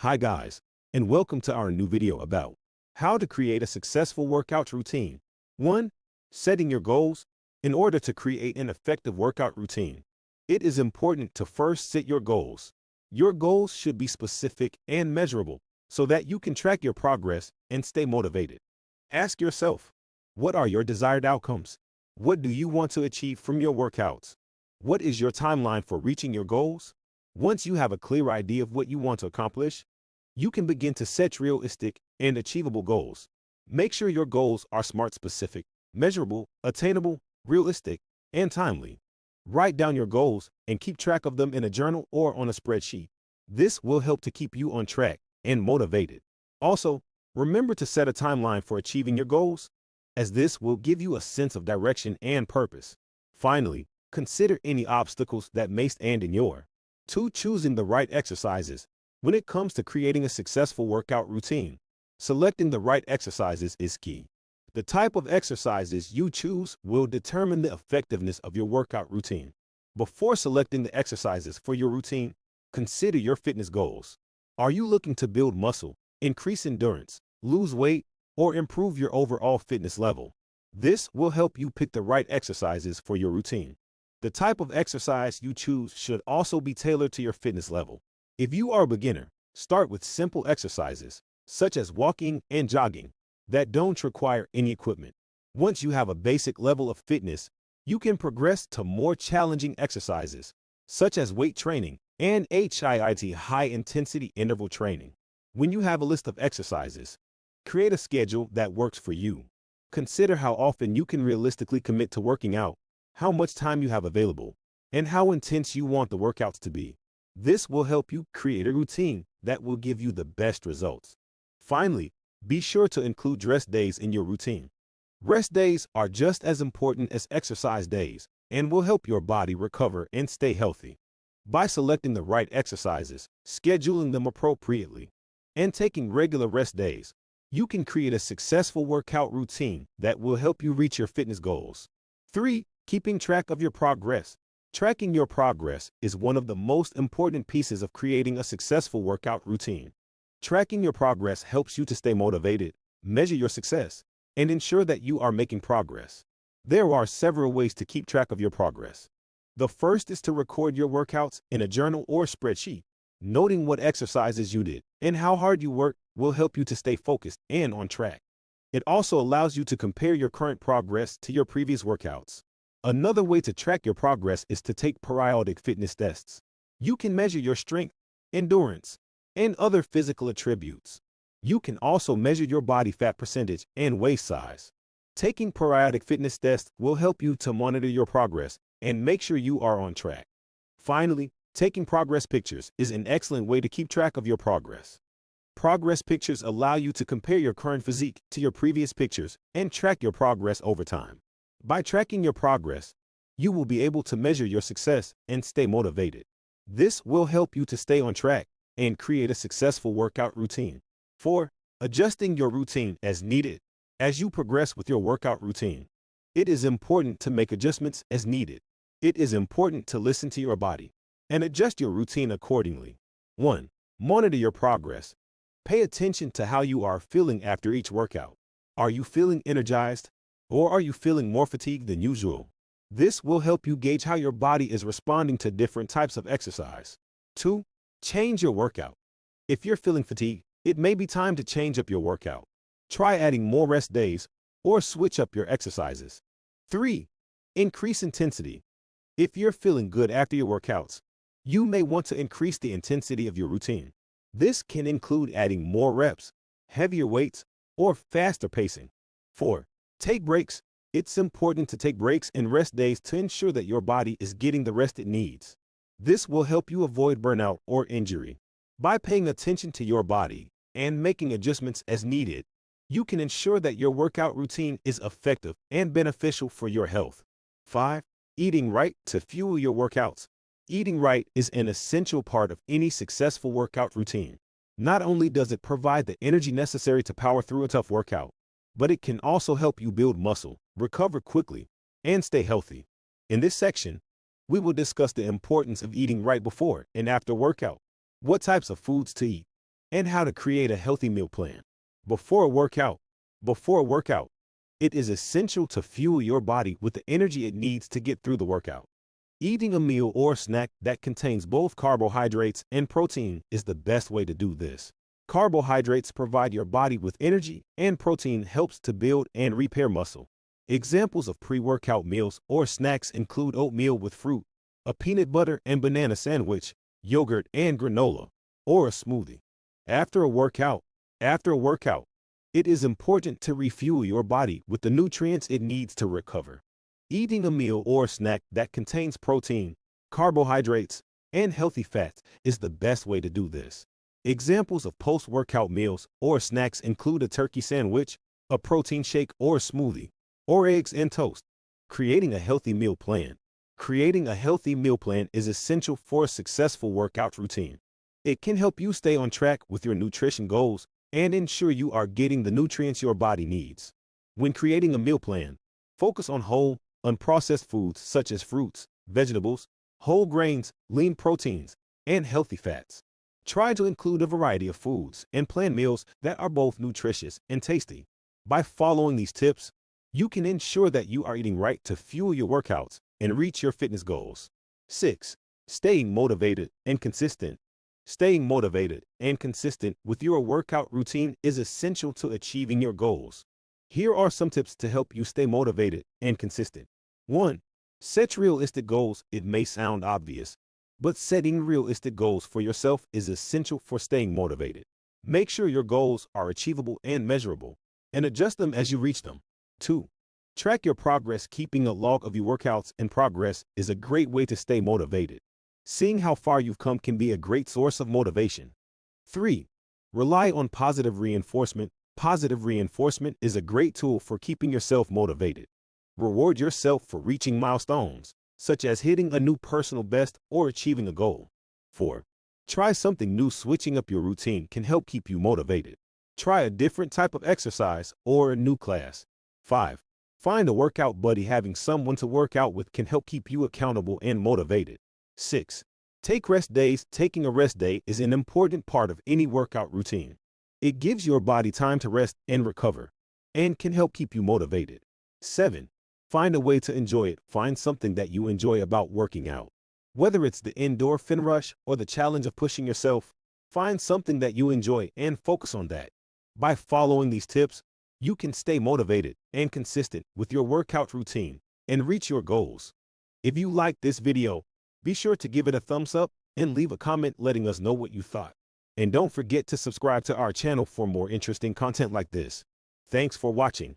Hi guys, and welcome to our new video about how to create a successful workout routine. 1. Setting your goals. In order to create an effective workout routine, it is important to first set your goals. Your goals should be specific and measurable so that you can track your progress and stay motivated. Ask yourself, what are your desired outcomes? What do you want to achieve from your workouts? What is your timeline for reaching your goals? Once you have a clear idea of what you want to accomplish, you can begin to set realistic and achievable goals. Make sure your goals are SMART specific, measurable, attainable, realistic, and timely. Write down your goals and keep track of them in a journal or on a spreadsheet. This will help to keep you on track and motivated. Also, remember to set a timeline for achieving your goals, as this will give you a sense of direction and purpose. Finally, consider any obstacles that may stand in your 2. Choosing the right exercises. When it comes to creating a successful workout routine, selecting the right exercises is key. The type of exercises you choose will determine the effectiveness of your workout routine. Before selecting the exercises for your routine, consider your fitness goals. Are you looking to build muscle, increase endurance, lose weight, or improve your overall fitness level? This will help you pick the right exercises for your routine. The type of exercise you choose should also be tailored to your fitness level. If you are a beginner, start with simple exercises, such as walking and jogging, that don't require any equipment. Once you have a basic level of fitness, you can progress to more challenging exercises, such as weight training and HIIT high-intensity interval training. When you have a list of exercises, create a schedule that works for you. Consider how often you can realistically commit to working out, how much time you have available, and how intense you want the workouts to be. This will help you create a routine that will give you the best results. Finally, be sure to include rest days in your routine. Rest days are just as important as exercise days and will help your body recover and stay healthy. By selecting the right exercises, scheduling them appropriately, and taking regular rest days, you can create a successful workout routine that will help you reach your fitness goals. 3. Keeping track of your progress. Tracking your progress is one of the most important pieces of creating a successful workout routine. Tracking your progress helps you to stay motivated, measure your success, and ensure that you are making progress. There are several ways to keep track of your progress. The first is to record your workouts in a journal or spreadsheet. Noting what exercises you did and how hard you worked will help you to stay focused and on track. It also allows you to compare your current progress to your previous workouts. Another way to track your progress is to take periodic fitness tests. You can measure your strength, endurance, and other physical attributes. You can also measure your body fat percentage and waist size. Taking periodic fitness tests will help you to monitor your progress and make sure you are on track. Finally, taking progress pictures is an excellent way to keep track of your progress. Progress pictures allow you to compare your current physique to your previous pictures and track your progress over time. By tracking your progress, you will be able to measure your success and stay motivated. This will help you to stay on track and create a successful workout routine. 4. Adjusting your routine as needed. As you progress with your workout routine, it is important to make adjustments as needed. It is important to listen to your body and adjust your routine accordingly. 1. Monitor your progress. Pay attention to how you are feeling after each workout. Are you feeling energized? Or are you feeling more fatigued than usual? This will help you gauge how your body is responding to different types of exercise. 2. Change your workout. If you're feeling fatigued, it may be time to change up your workout. Try adding more rest days or switch up your exercises. 3. Increase intensity. If you're feeling good after your workouts, you may want to increase the intensity of your routine. This can include adding more reps, heavier weights, or faster pacing. 4. Take breaks. It's important to take breaks and rest days to ensure that your body is getting the rest it needs. This will help you avoid burnout or injury. By paying attention to your body and making adjustments as needed, you can ensure that your workout routine is effective and beneficial for your health. 5. Eating right to fuel your workouts. Eating right is an essential part of any successful workout routine. Not only does it provide the energy necessary to power through a tough workout, but it can also help you build muscle, recover quickly, and stay healthy. In this section, we will discuss the importance of eating right before and after workout, what types of foods to eat, and how to create a healthy meal plan. Before a workout, it is essential to fuel your body with the energy it needs to get through the workout. Eating a meal or snack that contains both carbohydrates and protein is the best way to do this. Carbohydrates provide your body with energy, and protein helps to build and repair muscle. Examples of pre-workout meals or snacks include oatmeal with fruit, a peanut butter and banana sandwich, yogurt and granola, or a smoothie. After a workout, it is important to refuel your body with the nutrients it needs to recover. Eating a meal or snack that contains protein, carbohydrates, and healthy fats is the best way to do this. Examples of post-workout meals or snacks include a turkey sandwich, a protein shake or smoothie, or eggs and toast. Creating a healthy meal plan. Creating a healthy meal plan is essential for a successful workout routine. It can help you stay on track with your nutrition goals and ensure you are getting the nutrients your body needs. When creating a meal plan, focus on whole, unprocessed foods such as fruits, vegetables, whole grains, lean proteins, and healthy fats. Try to include a variety of foods and plan meals that are both nutritious and tasty. By following these tips, you can ensure that you are eating right to fuel your workouts and reach your fitness goals. 6. Staying motivated and consistent. Staying motivated and consistent with your workout routine is essential to achieving your goals. Here are some tips to help you stay motivated and consistent. 1. Set realistic goals. It may sound obvious, but setting realistic goals for yourself is essential for staying motivated. Make sure your goals are achievable and measurable, and adjust them as you reach them. 2. Track your progress. Keeping a log of your workouts in progress is a great way to stay motivated. Seeing how far you've come can be a great source of motivation. 3. Rely on positive reinforcement. Positive reinforcement is a great tool for keeping yourself motivated. Reward yourself for reaching milestones, such as hitting a new personal best or achieving a goal. 4. Try something new. Switching up your routine can help keep you motivated. Try a different type of exercise or a new class. 5. Find a workout buddy. Having someone to work out with can help keep you accountable and motivated. 6. Take rest days. Taking a rest day is an important part of any workout routine. It gives your body time to rest and recover, and can help keep you motivated. 7. Find a way to enjoy it. Find something that you enjoy about working out. Whether it's the endorphin rush or the challenge of pushing yourself, find something that you enjoy and focus on that. By following these tips, you can stay motivated and consistent with your workout routine and reach your goals. If you liked this video, be sure to give it a thumbs up and leave a comment letting us know what you thought. And don't forget to subscribe to our channel for more interesting content like this. Thanks for watching.